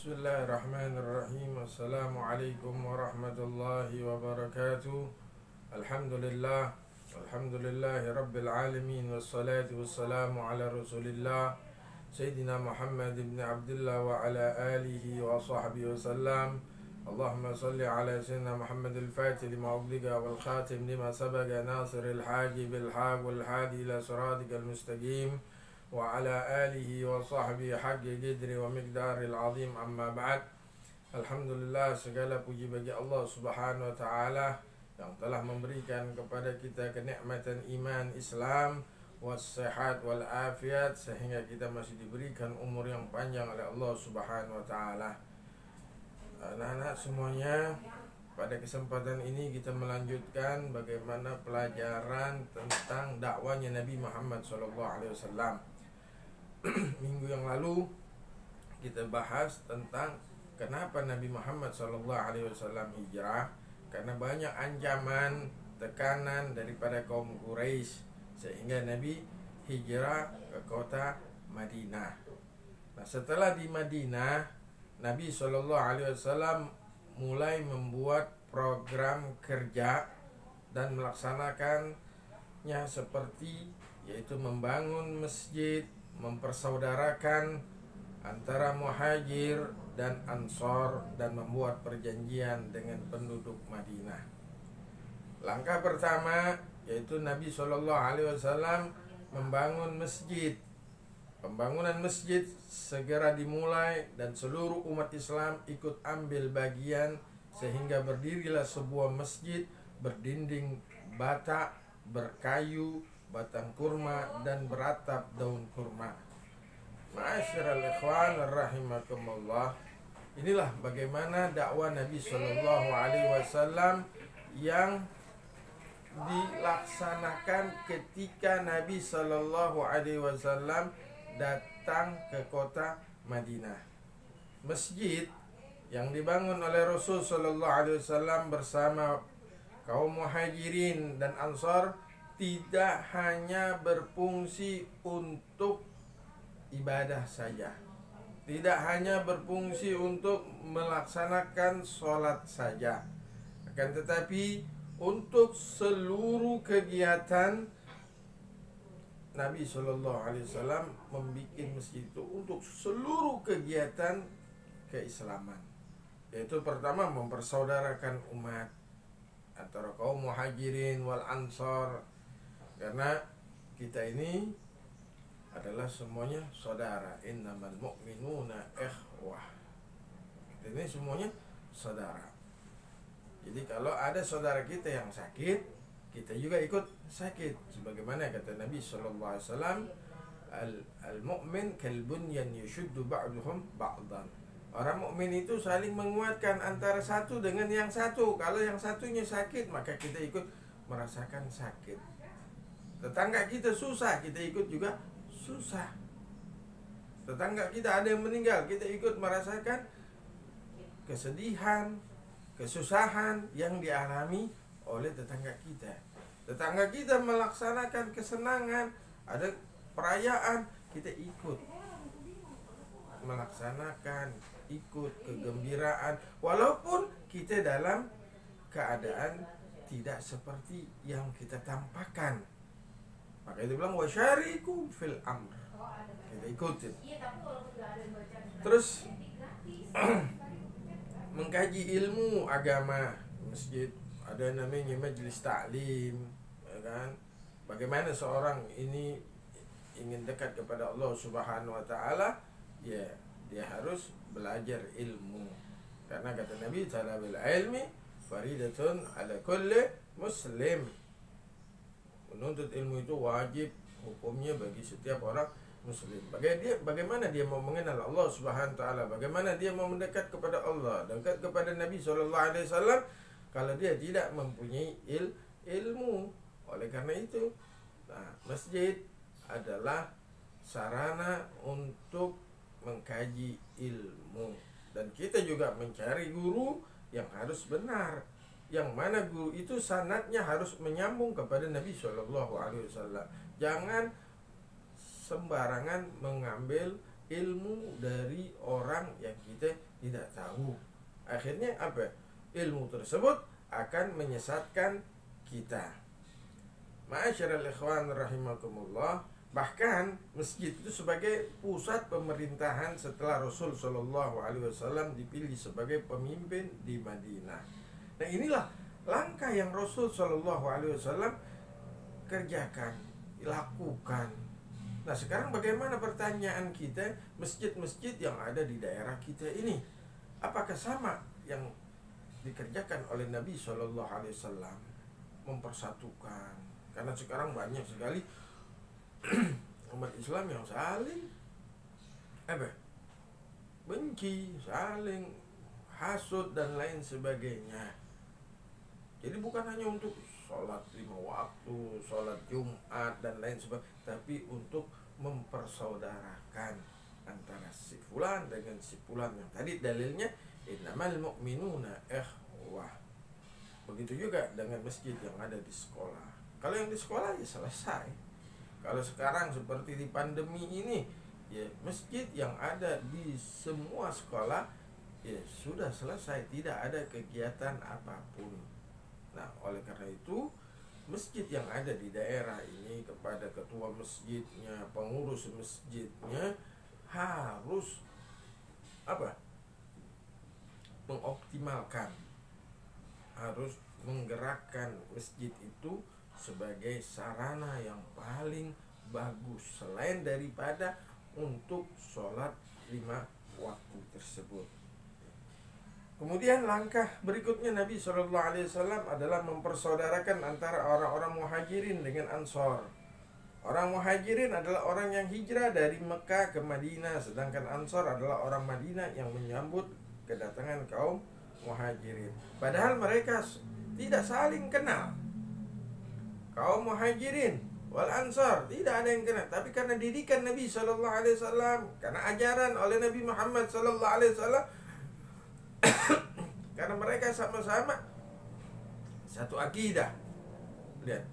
Bismillahirrahmanirrahim. Assalamualaikum warahmatullahi wabarakatuh. Alhamdulillah. Alhamdulillahi rabbil alamin. Wassalatu wassalamu ala rasulillah Sayyidina Muhammad ibn Abdullah wa ala alihi wa sahbihi wa sallam. Allahumma salli ala Sayyidina Muhammad al-Fatih lima ubliga wal khatim lima sabaga nasiril haji bil haq wal hadi ila siratikal mustaqim wa ala alihi wa sahbihi haqqi qadri wa miqdaril azim, amma ba'd. Alhamdulillah, segala puji bagi Allah Subhanahu wa taala yang telah memberikan kepada kita kenikmatan iman Islam, wassehat wal afiat, sehingga kita masih diberikan umur yang panjang oleh Allah Subhanahu wa taala. Anak-anak semuanya, pada kesempatan ini kita melanjutkan bagaimana pelajaran tentang dakwanya Nabi Muhammad SAW. Minggu yang lalu kita bahas tentang kenapa Nabi Muhammad SAW hijrah, karena banyak ancaman, tekanan daripada kaum Quraisy, sehingga Nabi hijrah ke kota Madinah. Nah, setelah di Madinah, Nabi SAW mulai membuat program kerja dan melaksanakannya seperti yaitu membangun masjid, mempersaudarakan antara muhajir dan ansor, dan membuat perjanjian dengan penduduk Madinah. Langkah pertama yaitu Nabi SAW membangun masjid. Pembangunan masjid segera dimulai dan seluruh umat Islam ikut ambil bagian, sehingga berdirilah sebuah masjid berdinding bata, berkayu, batang kurma, dan beratap daun kurma. Ma'asyiral ikhwan rahimakumullah. Inilah bagaimana dakwah Nabi SAW yang dilaksanakan ketika Nabi SAW datang ke kota Madinah. Masjid yang dibangun oleh Rasul SAW bersama kaum muhajirin dan ansar tidak hanya berfungsi untuk ibadah saja, tidak hanya berfungsi untuk melaksanakan sholat saja, akan tetapi untuk seluruh kegiatan Nabi SAW membuat masjid itu untuk seluruh kegiatan keislaman, yaitu pertama mempersaudarakan umat antara kaum muhajirin wal ansar, karena kita ini adalah semuanya saudara. Innamal mu'minuna ikhwah. Kita ini semuanya saudara. Jadi kalau ada saudara kita yang sakit, kita juga ikut sakit. Sebagaimana kata Nabi SAW, al-mu'min kal-bunyan yashuddu ba'duhum ba'dan. Orang mukmin itu saling menguatkan antara satu dengan yang satu. Kalau yang satunya sakit, maka kita ikut merasakan sakit. Tetangga kita susah, kita ikut juga susah. Tetangga kita ada yang meninggal, kita ikut merasakan kesedihan, kesusahan yang dialami oleh tetangga kita. Tetangga kita melaksanakan kesenangan, ada perayaan, kita ikut melaksanakan, ikut kegembiraan, walaupun kita dalam keadaan tidak seperti yang kita tampakkan. Maka itu bilang wasyariku fil amr, kita ikutin. Terus mengkaji ilmu agama. Masjid ada namanya majelis ta'lim, ya kan? Bagaimana seorang ini ingin dekat kepada Allah Subhanahu wa taala, ya dia harus belajar ilmu. Karena kata Nabi, talabul ilmi faridatun ala kulli muslim. Menuntut ilmu itu wajib hukumnya bagi setiap orang muslim. Bagaimana dia mau mengenal Allah Subhanahu wa taala, bagaimana dia mau mendekat kepada Allah, dekat kepada Nabi SAW, kalau dia tidak mempunyai ilmu. Oleh karena itu, masjid adalah sarana untuk mengkaji ilmu, dan kita juga mencari guru yang harus benar, yang mana guru itu sanadnya harus menyambung kepada Nabi SAW. Jangan sembarangan mengambil ilmu dari orang yang kita tidak tahu. Akhirnya apa? Ilmu tersebut akan menyesatkan kita. Ma'asyiral ikhwan rahimakumullah, bahkan masjid itu sebagai pusat pemerintahan setelah Rasul Shallallahu Alaihi Wasallam dipilih sebagai pemimpin di Madinah. Nah, inilah langkah yang Rasul Shallallahu Alaihi Wasallam kerjakan, lakukan. Nah, sekarang bagaimana pertanyaan kita, masjid-masjid yang ada di daerah kita ini, apakah sama yang dikerjakan oleh Nabi Shallallahu Alaihi Wasallam, mempersatukan? Karena sekarang banyak sekali umat Islam yang saling benci, saling hasut dan lain sebagainya. Jadi bukan hanya untuk sholat 5 waktu, sholat Jumat dan lain sebagainya, tapi untuk mempersaudarakan antara si fulan dengan si fulan yang tadi dalilnya innamal mu'minuna ikhwah. Begitu juga dengan masjid yang ada di sekolah. Kalau yang di sekolah ya selesai. Kalau sekarang seperti di pandemi ini, ya masjid yang ada di semua sekolah ya sudah selesai, tidak ada kegiatan apapun. Nah, oleh karena itu masjid yang ada di daerah ini kepada ketua masjidnya, pengurus masjidnya harus mengoptimalkan, harus menggerakkan masjid itu sebagai sarana yang paling bagus selain daripada untuk sholat 5 waktu tersebut. Kemudian langkah berikutnya Nabi SAW adalah mempersaudarakan antara orang-orang muhajirin dengan ansor. Orang muhajirin adalah orang yang hijrah dari Mekah ke Madinah, sedangkan ansor adalah orang Madinah yang menyambut kedatangan kaum muhajirin. Padahal mereka tidak saling kenal. Kaum muhajirin wal ansor tidak ada yang kenal, tapi karena didikan Nabi SAW, karena ajaran oleh Nabi Muhammad SAW, karena mereka sama-sama satu akidah. Lihat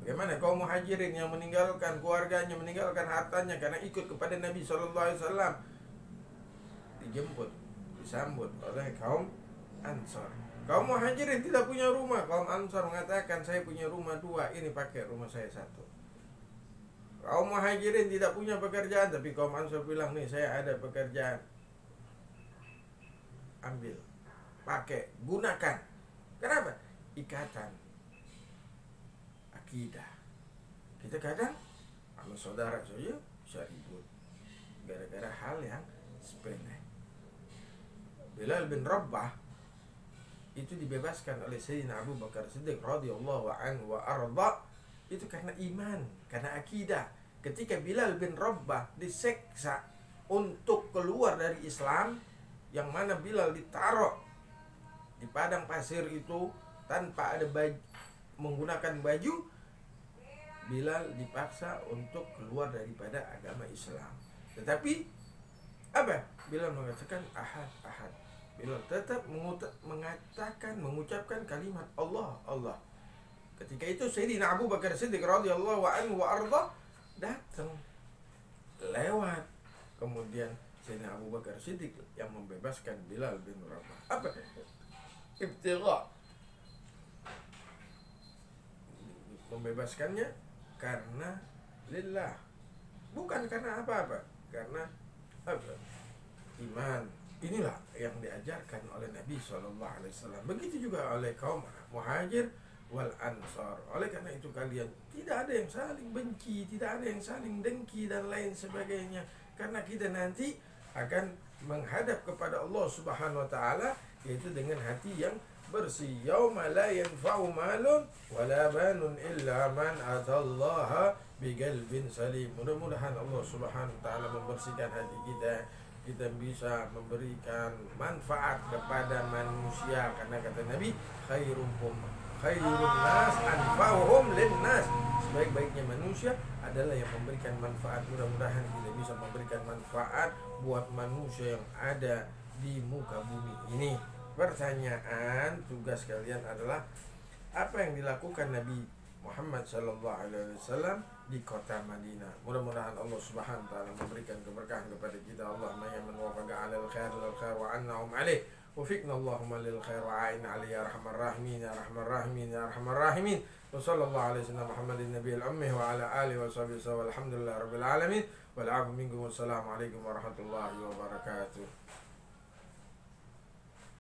bagaimana kaum muhajirin yang meninggalkan keluarganya, meninggalkan hartanya karena ikut kepada Nabi SAW, dijemput, disambut oleh kaum ansor. Kaum muhajirin tidak punya rumah, kaum ansor mengatakan saya punya rumah 2, ini pakai rumah saya 1. Kaum muhajirin tidak punya pekerjaan, tapi kaum ansor bilang nih saya ada pekerjaan, ambil, pakai, gunakan. Kenapa? Ikatan akidah. Kita kadang sama saudara saja bisa ribut gara-gara hal yang sepele. Bilal bin Rabah itu dibebaskan oleh Sayyidina Abu Bakar Siddiq radhiyallahu anhu wa arda, itu karena iman, karena akidah. Ketika Bilal bin Rabah diseksa untuk keluar dari Islam, yang mana Bilal ditaruh di padang pasir itu tanpa ada baju, menggunakan baju, Bilal dipaksa untuk keluar daripada agama Islam. Tetapi Bilal mengatakan ahad, ahad. Bilal tetap mengucapkan kalimat Allah, Allah. Ketika itu Sayyidina Abu Bakar Siddiq radhiyallahu anhu wa arda datang lewat, kemudian Sayyidina Abu Bakar Siddiq yang membebaskan Bilal bin Rabah. Ibtigha, membebaskannya karena lillah, bukan karena apa-apa, karena iman. Inilah yang diajarkan oleh Nabi SAW. Begitu juga oleh kaum muhajir wal ansor. Oleh karena itu kalian tidak ada yang saling benci, tidak ada yang saling dengki dan lain sebagainya, karena kita nanti akan menghadap kepada Allah Subhanahu wa taala, yaitu dengan hati yang bersih. Yauma la yanfa'u malun wala banun illa man atallaha biqalbin salim. Mudah-mudahan Allah Subhanahu wa taala membersihkan hati kita bisa memberikan manfaat kepada manusia, karena kata Nabi khairun nas anfa'uhum linnas, sebaik-baiknya manusia adalah yang memberikan manfaat. Mudah-mudahan kita bisa memberikan manfaat buat manusia yang ada di muka bumi ini. Pertanyaan tugas kalian adalah apa yang dilakukan Nabi Muhammad SAW di kota Madinah. Mudah-mudahan Allah Subhanahu wa taala memberikan keberkahan kepada kita. Allahumma ya man wafaqa 'alal khair lil khair wa annahum 'alaih. Wafiqna Allahumma lil khair wa a'inna 'alaihi ya arhamar rahimin ya arhamar rahimin ya arhamar rahimin. Wa sallallahu alaihi wasallam Muhammadin nabiyil ummi wa ala alihi wa sahbihi wa alhamdulillahi rabbil alamin. Wal 'afu minkum wassalamu alaikum warahmatullahi wabarakatuh.